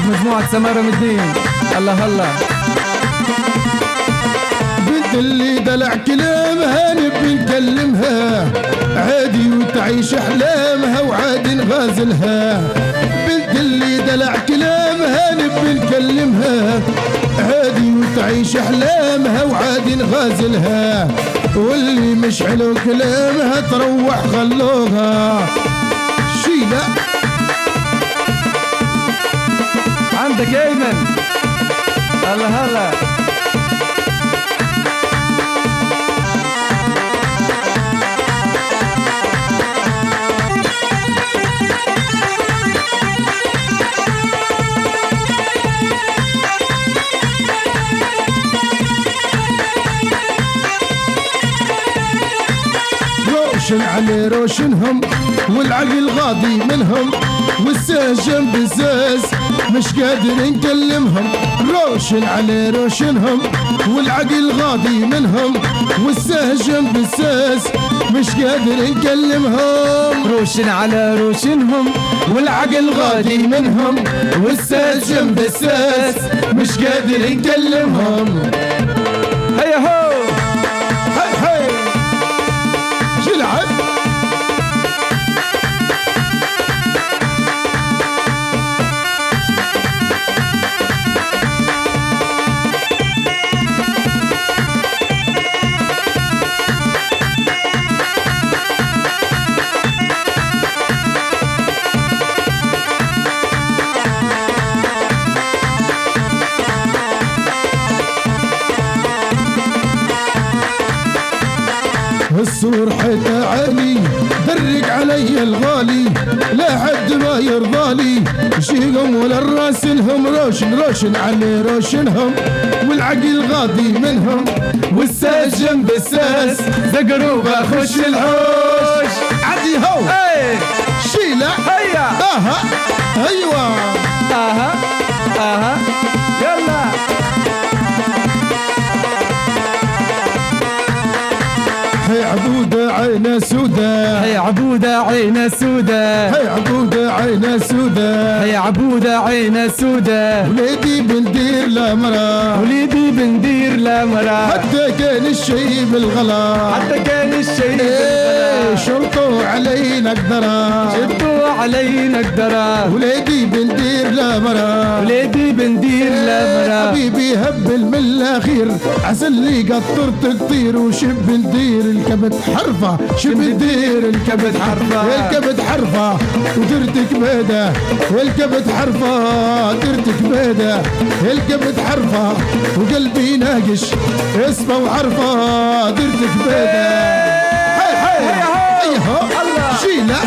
مجموعة سمارة من الدين. الله الله. بنت اللي دلع كلامها نبي نكلمها عادي وتعيش احلامها وعادي نغازلها. بنت اللي دلع كلامها نبي نكلمها عادي وتعيش احلامها وعادي نغازلها. واللي مش حلو كلامها تروح خلوها. شيلة عندك يا ايمن. الله الله. روشن علي روشنهم والعقل غاضي منهم والساس جنب الساس مش قادر نكلمهم. روشن علي روشنهم والعقل غاضي منهم والساس جنب الساس مش قادر نكلمهم. روشن على روشنهم والعقل غادي منهم والساس جنب الساس مش قادر نكلمهم. هيا هو هاي هاي جلعب السور حتى عالي درق علي الغالي لا حد ما يرضالي. شيقهم ولا الراس لهم روشن روشن علي روشنهم والعقل غاضي منهم والساس جنب الساس زقروبة خش الحوش. عدي هو شيلة هيا. اها ايوه اها اها يلا. هي عبودة عينه سودا. هي عبودة عينه سودا. هي عبودة عينه سودا. هي عبودة عينه سودا. وليدي بندير لا مرا. وليدي بندير لا مرا. حتى كان الشي بالغلا. حتى كان الشي ايه شرطوا علينا قدرا. شرطوا علينا قدرا. وليدي بندير لا مرا. وليدي بندير لا مرا. حبيبي هبل من الاخير عسل لي قطرت تطير وشب ندير الكبد حرفة. شب ندير الكبد حرفة. الكبد حرفة ودرتك بيدة. الكبد حرفة درتك بيدة. الكبد حرفة وقلبي ناقش اسمه وحرفة درتك بيدة. هاي هاي ايها الله شيلة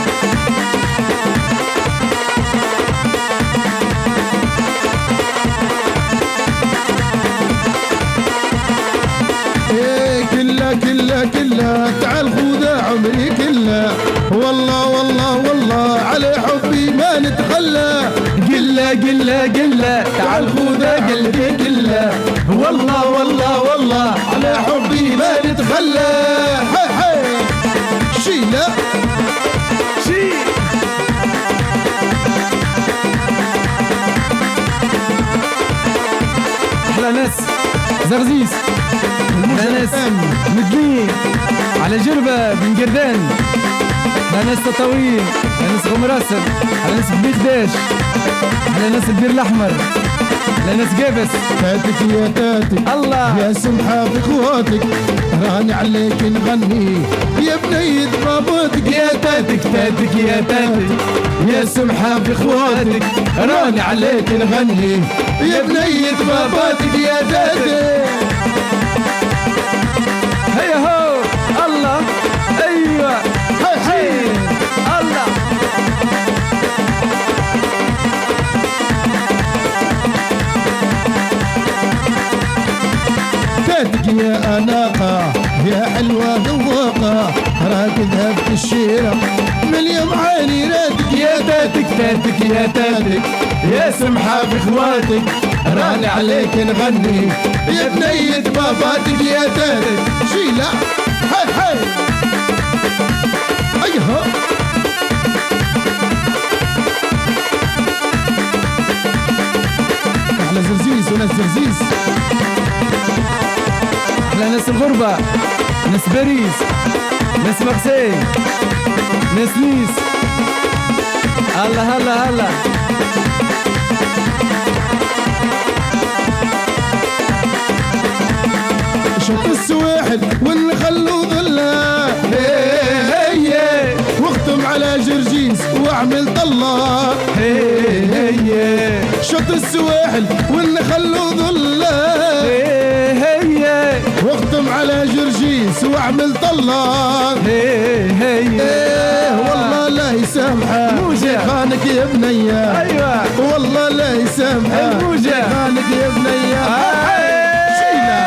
كلها تعال خذها عمري كلها. والله والله والله على حبي ما نتخلى. قلة قلة قلة تعال خذها قلبي كلها. والله والله والله على حبي ما نتخلى. هاي هاي شيلة شيل. أحلى ناس زرزيس ناس مدلين على جربة بن قردان. ناس تطاوين ناس غمراسل على ناس بيت داش على ناس البير الأحمر على ناس قابس. تاتك يا تاتك الله يا سمحة في اخواتك راني عليك نغني يا بنية باباتك. يا تاتك تاتك يا تاتك يا سمحة في اخواتك راني عليك نغني يا بنية باباتك يا تاتك. هيا هو الله ايوه هاي هاي الله. تاتك يا اناقة يا حلوة ذواقة راكد هبت الشيرة من يوم عيني راتك. يا تاتك تاتك يا تاتك يا سمحة في اخواتك راني عليك نغني يا بنية باباتك يا تاتك. شيلة هاي هاي ايها زرزيس. احلى ناس الغربة، ناس باريس، ناس مارسيل، ناس نيس. هلا هلا هلا. شط السواحل والنخل وظله، هي واختم على جرجيس واعمل طله، هي شط السواحل والنخل وظله، هي واختم على جرجيس واعمل طله، هي والله لا يسامحه خانك يا بنيه، ايوه والله لا يسامحه الموجة. خانك يا بنيه. شيله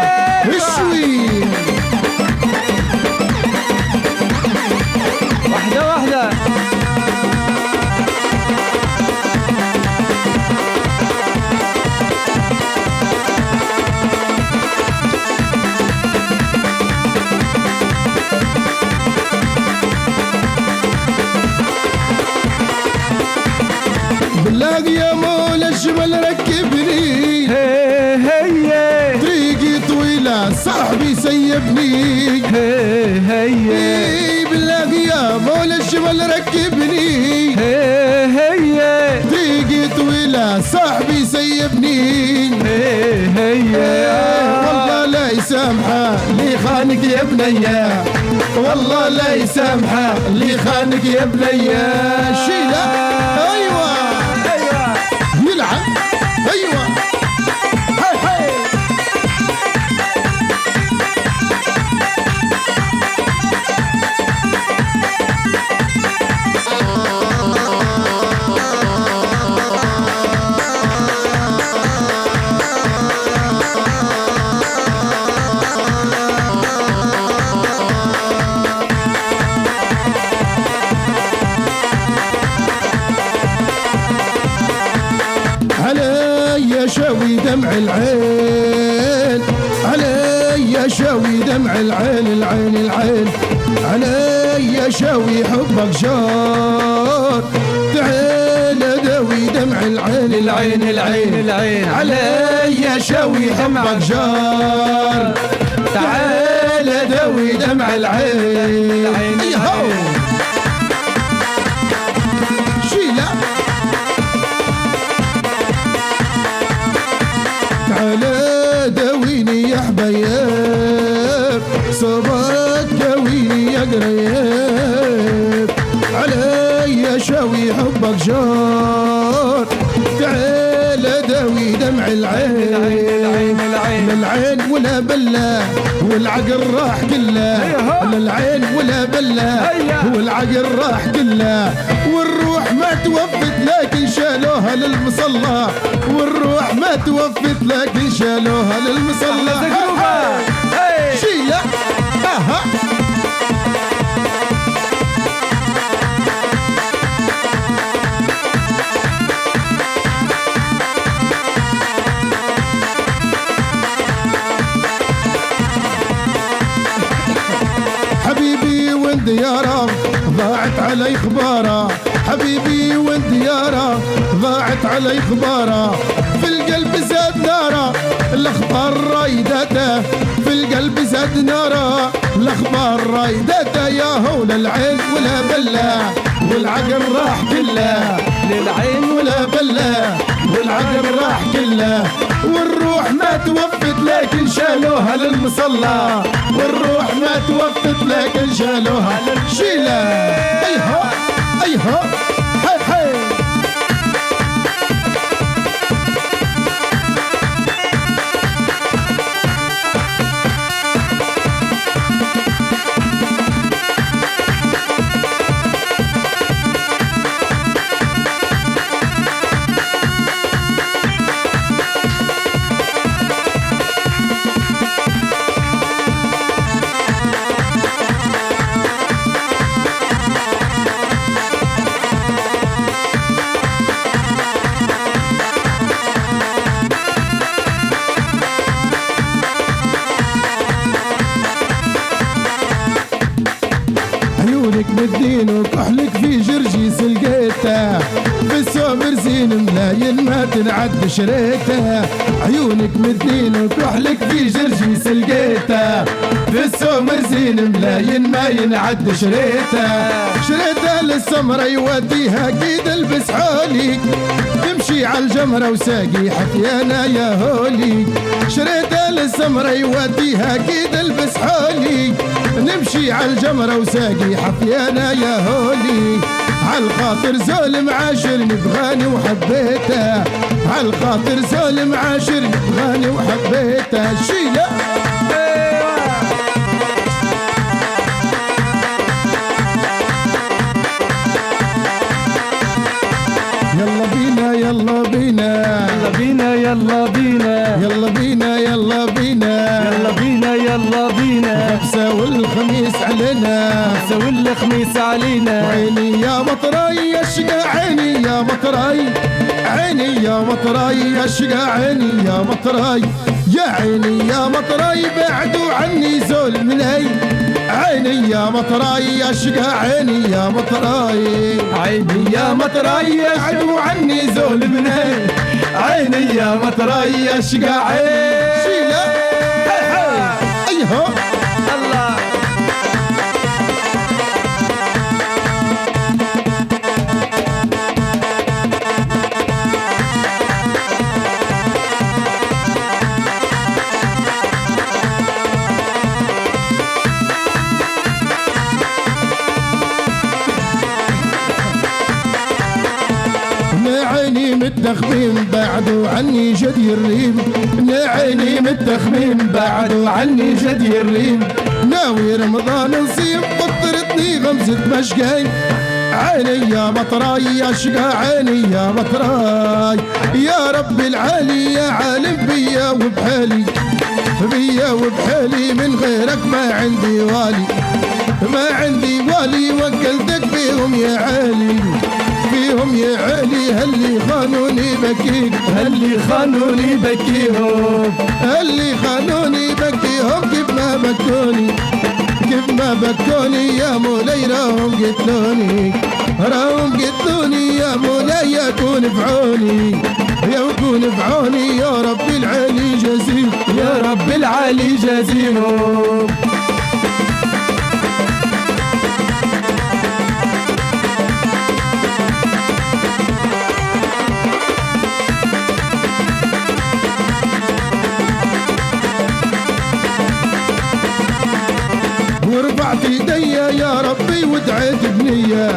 الشوي واحدة واحدة. بالله يا مولا الجمل ركبني، هي طريقي طويلة صاحبي سيبني، هي بالله يا مولا الجمل ركبني، هي طريقي طويلة صاحبي سيبني، والله لا يسامحه اللي خانك يا بنيه، والله لا يسامحه اللي خانك يا بنيه. شيله ايوه ايوه يلعب ايوه هاي هاي. علي شوي دمع العين، علي شوي دمع العين، العين العين، علي شوي حبك جار، تعال داوي دمع العين، العين العين العين علي شوي حبك جار، تعال داوي دمع العين، العين يهو شيله تعالى داويني يا حبايب، صبرك داويني يا قريب، علي شاوي حبك جار، تعالى داوي دمع العين، العين العين العين ولا بلا والعقل راح كله، العين ولا بلا والعقل راح كله، والروح ما توفت لكن شالوها للمصلى، والروح ما توفت لكن شالوها للمصلى. شيله اها حبيبي وين دياره ضاعت علي خباره، حبيبي وين دياره ضاعت علي خباره، في القلب زاد ناره الاخبار رايدته، في القلب زاد ناره الاخبار رايدته، يا هو للعين ولا بلا والعقل راح كله، للعين ولا بلا والعقل راح كله، والروح ما توفت لكن شالوها للمصلى، والروح ما توفت لكن شالوها شيله ايها ايها هاي هاي. عيونك بالدين وكحلك في جرجيس لقيته، في السوبر زين ملاين ما تنعد شريته، عيونك مثلين وكحلك في جرجيس لقيته، في السمر زين ملاين ما ينعد شريته، شريته للسمرة يوديها قيد البس حولي، تمشي على الجمرة وساقي حفيانا يا هولي، شريته للسمرة يوديها قيد البس حولي، نمشي على الجمرة وساقي حفيانا يا هولي، عالخاطر زول معاشرني بغاني وحبيته، عالخاطر زول معاشرني بغاني وحبيته، شيله يلا بينا يلا بينا يلا بينا يلا بينا يلا بينا يلا بينا يلا بينا يلا بينا خمسة والخميس علينا سوي الخميس علينا. عيني يا مطراي اشقى عيني يا مطراي، عيني يا مطراي اشقى عيني يا مطراي، يا عيني يا مطراي بعدوا عني زول مني، عيني يا مطراي اشقى عيني يا مطراي، عيني يا مطراي بعدوا عني زول مني، عيني يا مطراي اشقى عيني. شيله ايها الله عيني متخمين بعدوا عني جدي الريم، عيني متخمين بعدوا عني جدي الريم، ناوي رمضان نصيم فطرتني غمزة مشقاي، عيني يا مطراي اشقى عيني يا مطراي، يا رب العالي يا عالم بيا وبحالي، بيا وبحالي من غيرك ما عندي والي، ما عندي والي وكلتك بيهم يا عالي، فيهم يا علي هاللي خانوني بكيك، اللي خانوني بكيهم، اللي خانوني بكيهم كيف ما بكوني، كيف ما بكوني يا مولاي راهم قتلوني، راهم قتلوني يا مولاي يكون بعوني، يكون بعوني يا رب العالي جزيل، يا رب العالي جازيهم. ورفعت ايديا يا ربي ودعيت بنية،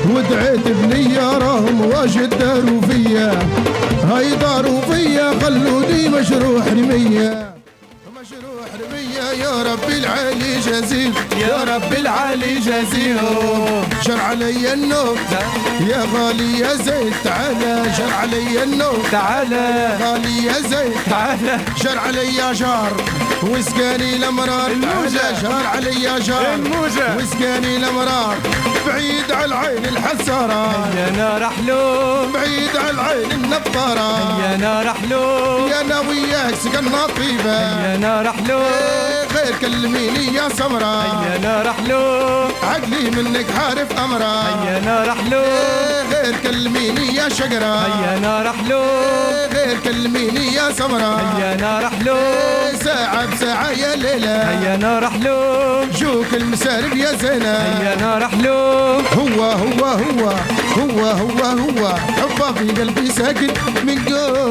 ودعيت بنية راهم واجد داروا فيا، هاي داروا فيا خلوني مجروح رمية، مجروح رمية يا ربي العالي جزيل، يا رب العالي جازيهم. شر علي النوم يا غالي يا زين تعالى، شر علي النوم تعالى غالي يا زين تعالى شر علي يا جار وسقاني الامرار، الموجة. شر علي يا جار الموجة. وسقاني الامرار، بعيد على العين الحسارة، يا نار حلوم، بعيد على العين النظارة، يا نار حلوم، يا انا وياك سكننا طيبة، يا نار حلوم، غير كلميني يا سمرة، يا نار حلوم، عقلي منك عارف امرة، يا نار حلوم، غير كلميني يا شجرة، يا نار حلوم، غير كلميني يا سمرة، يا نار حلوم، ساعة بساعة يا ليلة، يا نار حلوم، جوك المسارب يا زينة، يا نار حلوم، هو حبه في قلبي ساكن من جوا